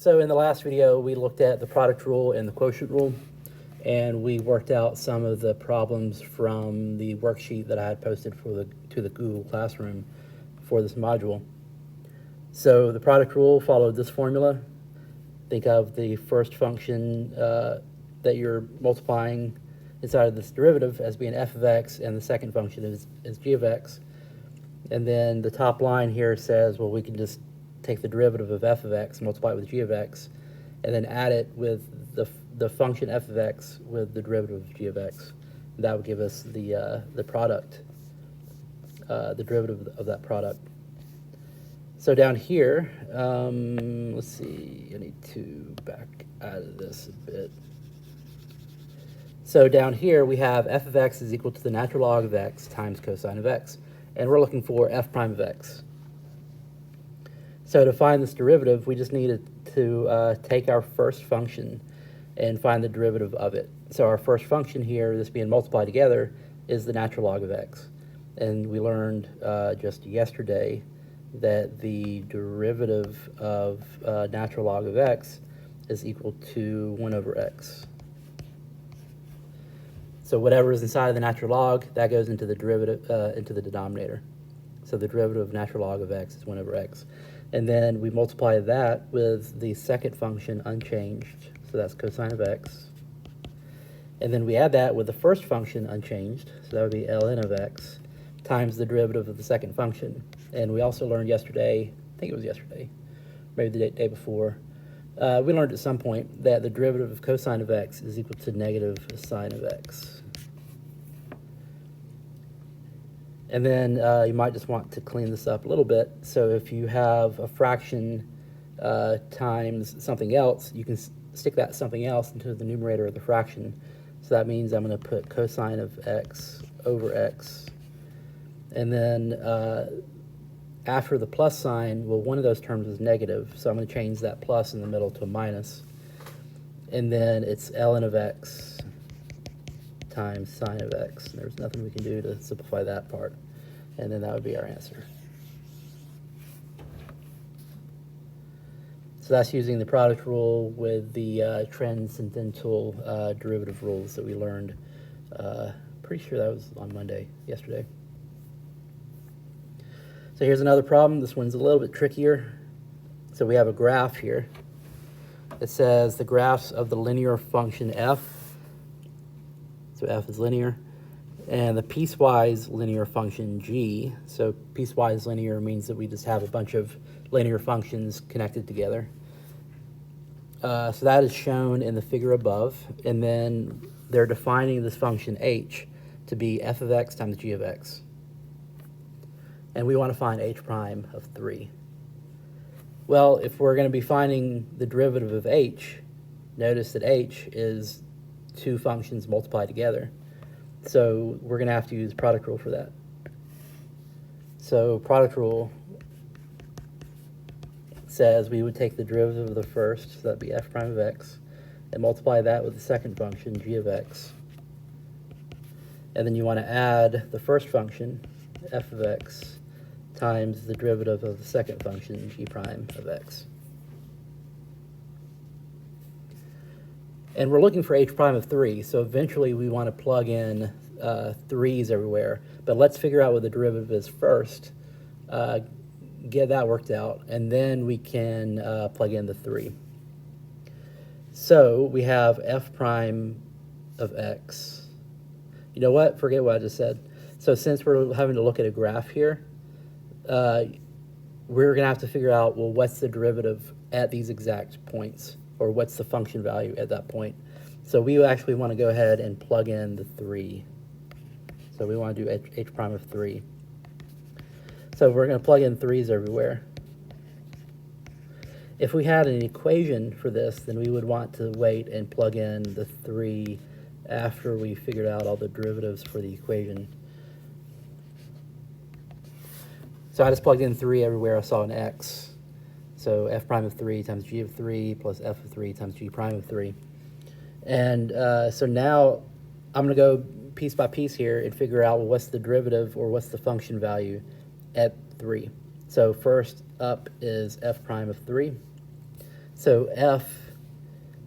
So in the last video, we looked at the product rule and the quotient rule, and we worked out some of the problems from the worksheet that I had posted to the Google Classroom for this module. So the product rule followed this formula. Think of the first function that you're multiplying inside of this derivative as being f of x, and the second function is g of x. And then the top line here says, well, we can just take the derivative of f of x, multiply it with g of x, and then add it with the function f of x with the derivative of g of x. And that would give us the product, the derivative of that product. So down here, let's see, I need to back out of this a bit. So down here we have f of x is equal to the natural log of x times cosine of x, and we're looking for f prime of x. So to find this derivative, we just needed to take our first function and find the derivative of it. So our first function here, this being multiplied together, is the natural log of x. And we learned just yesterday that the derivative of natural log of x is equal to 1 over x. So whatever is inside of the natural log, that goes into the derivative, into the denominator. So the derivative of natural log of x is 1 over x. And then we multiply that with the second function unchanged, so that's cosine of x. And then we add that with the first function unchanged, so that would be ln of x, times the derivative of the second function. And we also learned yesterday, I think it was yesterday, maybe the day before, we learned at some point that the derivative of cosine of x is equal to negative sine of x. And then you might just want to clean this up a little bit. So if you have a fraction times something else, you can stick that something else into the numerator of the fraction. So that means I'm going to put cosine of x over x. And then after the plus sign, well, one of those terms is negative, so I'm going to change that plus in the middle to a minus. And then it's ln of x times sine of x. And there's nothing we can do to simplify that part. And then that would be our answer. So that's using the product rule with the transcendental derivative rules that we learned. Pretty sure that was on Monday, yesterday. So here's another problem. This one's a little bit trickier. So we have a graph here. It says the graphs of the linear function f, so f is linear, and the piecewise linear function g. So piecewise linear means that we just have a bunch of linear functions connected together. So that is shown in the figure above, and then they're defining this function h to be f of x times g of x. And we want to find h prime of 3. Well, if we're going to be finding the derivative of h, notice that h is two functions multiplied together. So we're going to have to use product rule for that. So product rule says we would take the derivative of the first, so that'd be f prime of x, and multiply that with the second function, g of x. And then you want to add the first function, f of x, times the derivative of the second function, g prime of x. And we're looking for h prime of 3, so eventually we want to plug in 3's everywhere. But let's figure out what the derivative is first, get that worked out, and then we can plug in the 3. So we have f prime of x. You know what? Forget what I just said. So since we're having to look at a graph here, we're going to have to figure out, well, what's the derivative at these exact points, or what's the function value at that point. So we actually want to go ahead and plug in the 3. So we want to do h prime of 3. So we're going to plug in 3's everywhere. If we had an equation for this, then we would want to wait and plug in the 3 after we figured out all the derivatives for the equation. So I just plugged in 3 everywhere I saw an x. So f prime of 3 times g of 3 plus f of 3 times g prime of 3. And so now I'm going to go piece by piece here and figure out, well, what's the derivative or what's the function value at 3. So first up is f prime of 3. So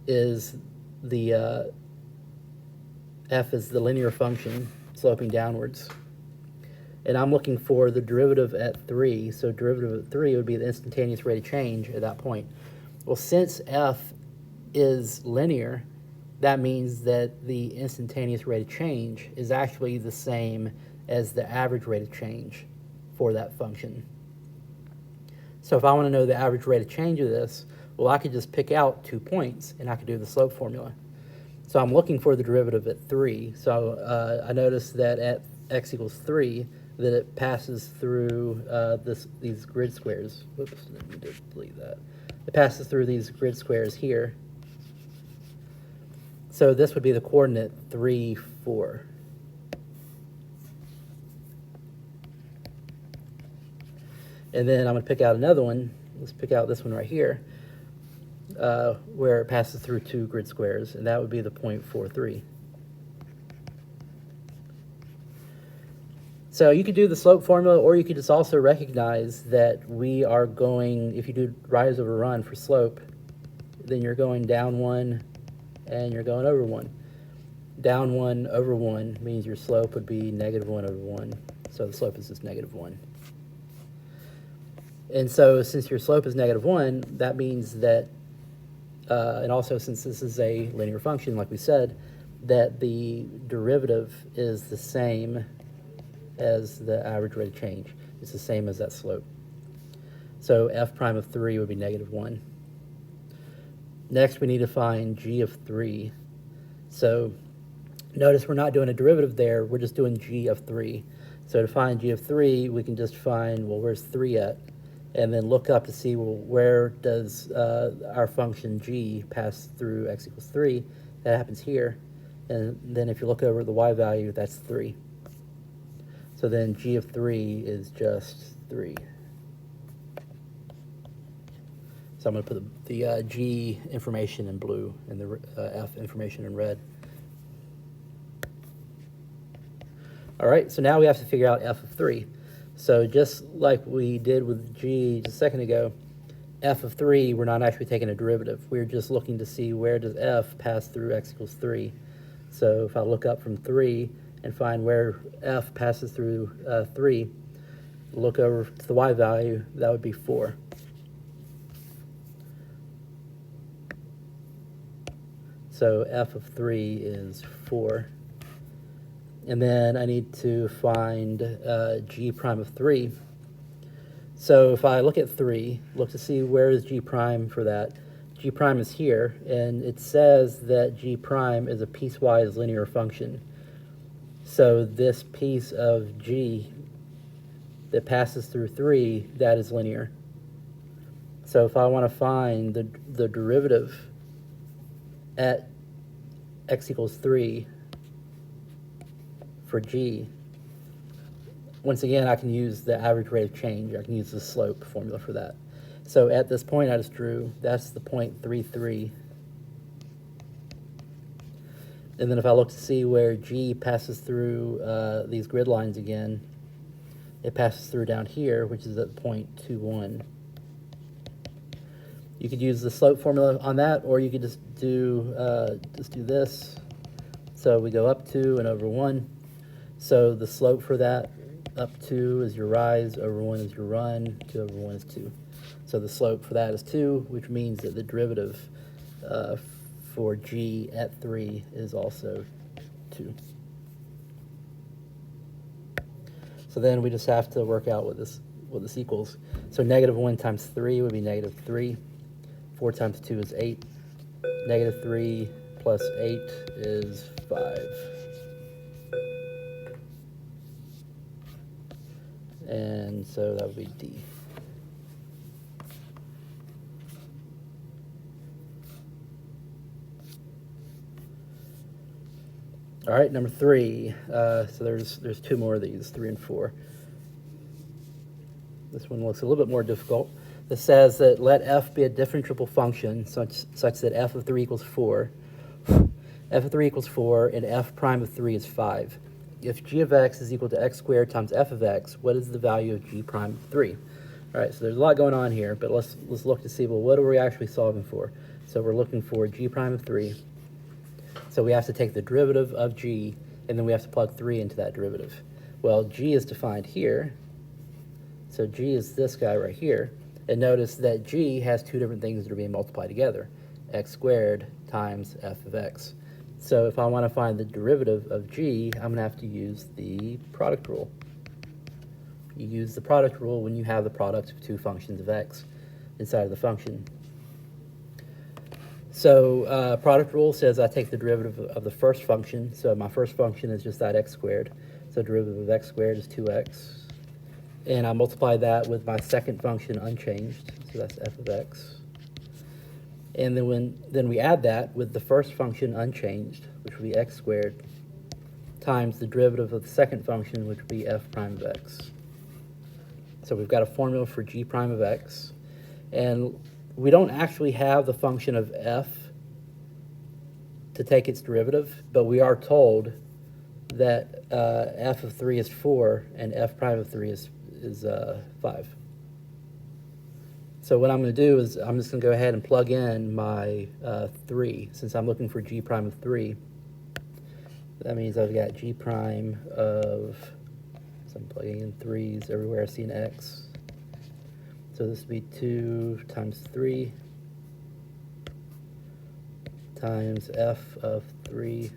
is the f is the linear function sloping downwards. And I'm looking for the derivative at 3. So derivative at 3 would be the instantaneous rate of change at that point. Well, since f is linear, that means that the instantaneous rate of change is actually the same as the average rate of change for that function. So if I want to know the average rate of change of this, well, I could just pick out 2 points and I could do the slope formula. So I'm looking for the derivative at 3. So I noticed that at x equals 3, that it passes through these grid squares. Whoops, I need to delete that. It passes through these grid squares here. So this would be the coordinate 3, 4. And then I'm going to pick out another one. Let's pick out this one right here, where it passes through 2 grid squares, and that would be the point 4, 3. So you could do the slope formula, or you could just also recognize that we are going, if you do rise over run for slope, then you're going down 1 and you're going over 1. Down 1 over 1 means your slope would be negative 1 over 1. So the slope is just negative 1. And so since your slope is negative 1, that means that, and also since this is a linear function, like we said, that the derivative is the same as the average rate of change. It's the same as that slope. So f prime of 3 would be negative 1. Next, we need to find g of 3. So notice we're not doing a derivative there, we're just doing g of 3. So to find g of 3, we can just find, well, where's 3 at? And then look up to see, well, where does our function g pass through x equals 3? That happens here. And then if you look over at the y value, that's 3. So then g of 3 is just 3. So I'm going to put the g information in blue and the f information in red. All right, so now we have to figure out f of 3. So just like we did with g just a second ago, f of 3, we're not actually taking a derivative. We're just looking to see where does f pass through x equals 3. So if I look up from 3 and find where f passes through 3, look over to the y value, that would be 4. So f of 3 is 4. And then I need to find g prime of 3. So if I look at 3, look to see where is g prime for that. G prime is here, and it says that g prime is a piecewise linear function. So this piece of g that passes through 3, that is linear. So if I want to find the derivative at x equals 3 for g, once again, I can use the average rate of change. I can use the slope formula for that. So at this point I just drew, that's the point 3, 3. And then if I look to see where g passes through these grid lines again, it passes through down here, which is at point 2, 1. You could use the slope formula on that, or you could just do this. So we go up 2 and over 1. So the slope for that, up 2 is your rise, over 1 is your run, 2 over 1 is 2. So the slope for that is 2, which means that the derivative for g at 3 is also 2. So then we just have to work out what this equals. So negative 1 times 3 would be negative 3. 4 times 2 is 8. Negative 3 plus 8 is 5. And so that would be D. All right, number 3. So there's 2 more of these, 3 and 4. This one looks a little bit more difficult. This says that let f be a differentiable function such that f of 3 equals 4. F of 3 equals 4, and f prime of 3 is 5. If g of x is equal to x squared times f of x, what is the value of g prime of 3? All right, so there's a lot going on here, but let's look to see, well, what are we actually solving for? So we're looking for g prime of 3. So we have to take the derivative of g, and then we have to plug 3 into that derivative. Well, g is defined here. So g is this guy right here. And notice that g has two different things that are being multiplied together, x squared times f of x. So if I want to find the derivative of g, I'm going to have to use the product rule. You use the product rule when you have the product of two functions of x inside of the function. So product rule says I take the derivative of the first function. So my first function is just that x squared. So derivative of x squared is 2x. And I multiply that with my second function unchanged. So that's f of x. And then we add that with the first function unchanged, which would be x squared, times the derivative of the second function, which would be f prime of x. So we've got a formula for g prime of x. And we don't actually have the function of f to take its derivative, but we are told that f of 3 is 4 and f prime of 3 is 5. So what I'm going to do is I'm just going to go ahead and plug in my 3, since I'm looking for g prime of 3. That means I've got g prime of, so I'm plugging in 3's everywhere I see an x. So this would be 2 times 3 times f of 3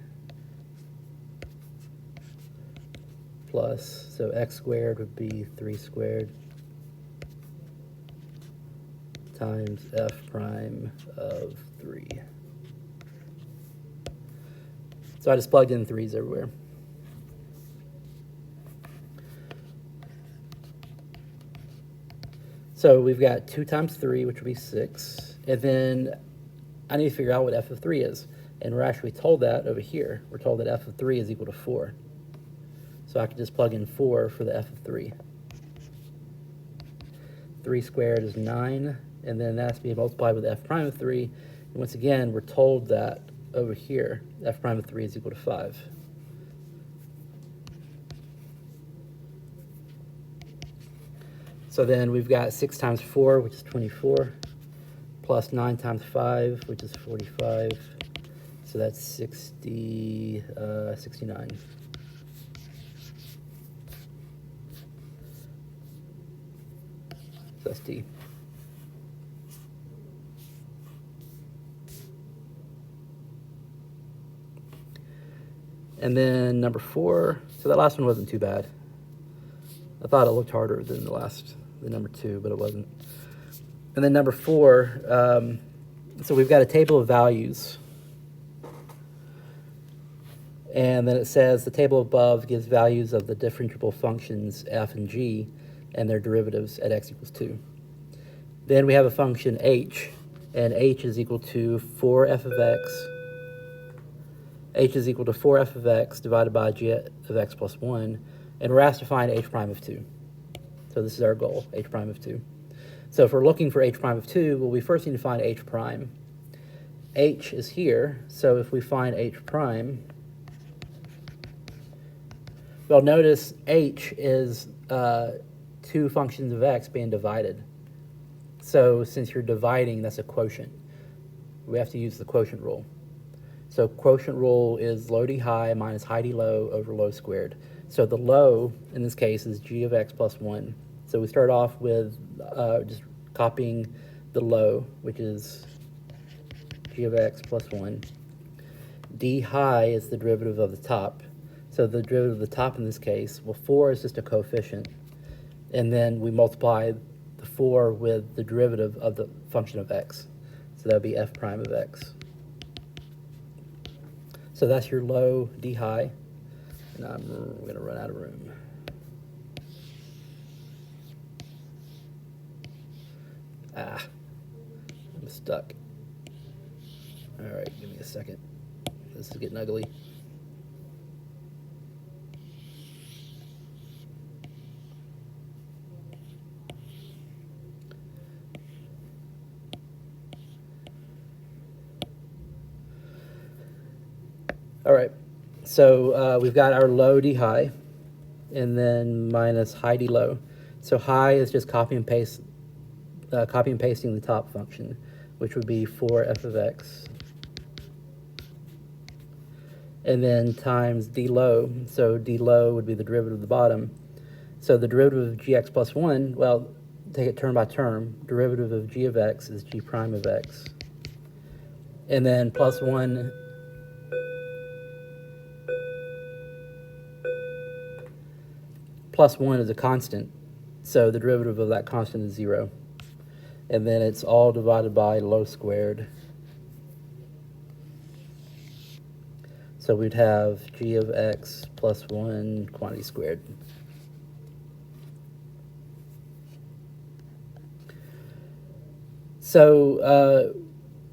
plus, so x squared would be 3 squared times f prime of 3. So I just plugged in 3's everywhere. So we've got 2 times 3, which would be 6. And then I need to figure out what f of 3 is. And we're actually told that over here. We're told that f of 3 is equal to 4. So I can just plug in 4 for the f of 3. 3 squared is 9. And then that has to be multiplied with f prime of 3. And once again, we're told that over here, f prime of 3 is equal to 5. So then we've got 6 times 4, which is 24, plus 9 times 5, which is 45. So that's 69. So that's D. And then number 4, so that last one wasn't too bad. I thought it looked harder than the number 2, but it wasn't. And then number 4, so we've got a table of values. And then it says the table above gives values of the differentiable functions f and g and their derivatives at x equals 2. Then we have a function h, and h is equal to 4f of x. H is equal to 4f of x divided by g of x plus 1. And we're asked to find h prime of 2. So this is our goal, h prime of 2. So if we're looking for h prime of 2, well, we first need to find h prime. H is here, so if we find h prime, well, notice h is two functions of x being divided. So since you're dividing, that's a quotient. We have to use the quotient rule. So quotient rule is low d high minus high d low over low squared. So the low, in this case, is g of x plus 1. So we start off with just copying the low, which is g of x plus 1. D high is the derivative of the top. So the derivative of the top in this case, well, 4 is just a coefficient. And then we multiply the 4 with the derivative of the function of x. So that would be f prime of x. So that's your low d high. And I'm going to run out of room. I'm stuck. All right, give me a second. This is getting ugly. All right, so we've got our low d high, and then minus high d low. So high is just copy and pasting the top function, which would be 4f of x. And then times d low. So d low would be the derivative of the bottom. So the derivative of gx plus 1, well, take it term by term. Derivative of g of x is g prime of x. And then plus 1 is a constant. So the derivative of that constant is 0. And then it's all divided by low squared. So we'd have g of x plus 1 quantity squared. So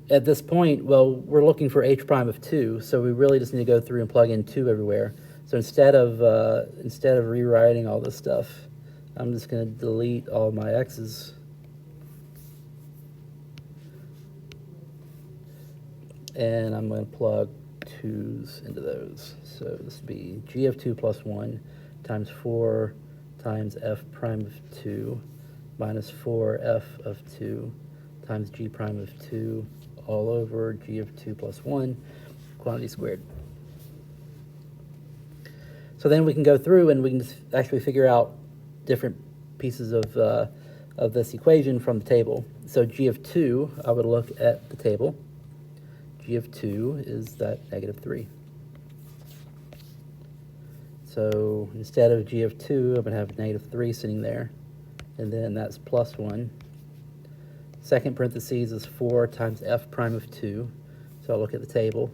at this point, well, we're looking for h prime of 2, so we really just need to go through and plug in 2 everywhere. So instead of rewriting all this stuff, I'm just going to delete all my x's. And I'm going to plug 2's into those. So this would be g of 2 plus 1 times 4 times f prime of 2 minus 4f of 2 times g prime of 2 all over g of 2 plus 1 quantity squared. So then we can go through and we can just actually figure out different pieces of this equation from the table. So g of 2, I would look at the table. G of 2 is that negative 3. So instead of g of 2, I'm going to have negative 3 sitting there. And then that's plus 1. Second parentheses is 4 times f prime of 2. So I'll look at the table.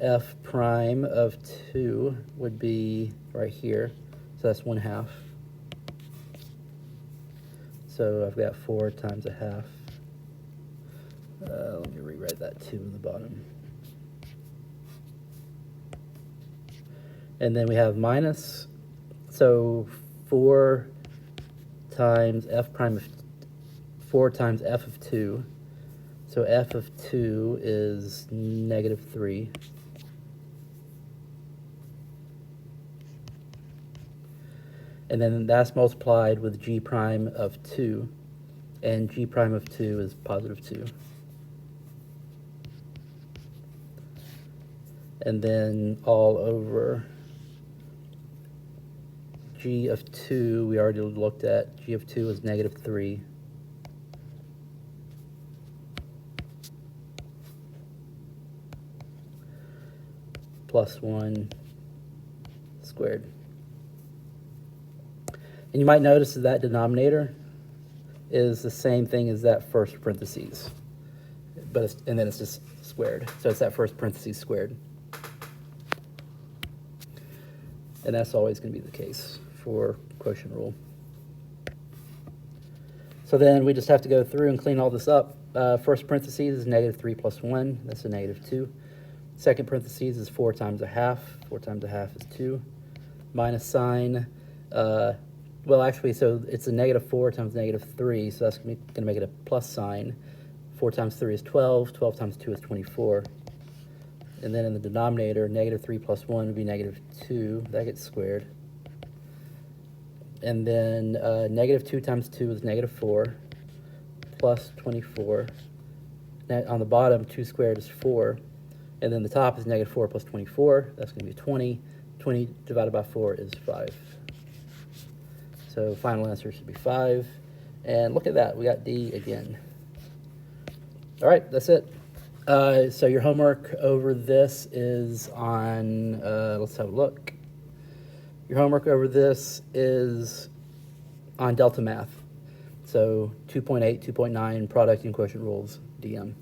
F prime of 2 would be right here. So that's 1/2. So I've got 4 times 1/2. Let me rewrite that 2 in the bottom. And then we have minus, so 4 times f prime of 4 times f of 2. So f of 2 is negative 3. And then that's multiplied with g prime of 2. And g prime of 2 is positive 2. And then all over g of 2, we already looked at. G of 2 is negative 3. Plus 1 squared. And you might notice that that denominator is the same thing as that first parentheses. But and then it's just squared. So it's that first parentheses squared. And that's always going to be the case for quotient rule. So then we just have to go through and clean all this up. First parentheses is negative 3 plus 1. That's a negative 2. Second parentheses is 4 times 1/2. 4 times 1/2 is 2. Minus sign. Well, actually, so it's a negative 4 times negative 3. So that's going to make it a plus sign. 4 times 3 is 12. 12 times 2 is 24. And then in the denominator, negative 3 plus 1 would be negative 2. That gets squared. And then negative 2 times 2 is negative 4, plus 24. Now, on the bottom, 2 squared is 4. And then the top is negative 4 plus 24. That's going to be 20. 20 divided by 4 is 5. So final answer should be 5. And look at that. We got D again. All right, that's it. So your homework over this is on, let's have a look. Your homework over this is on Delta Math. So 2.8, 2.9, product and quotient rules, DM.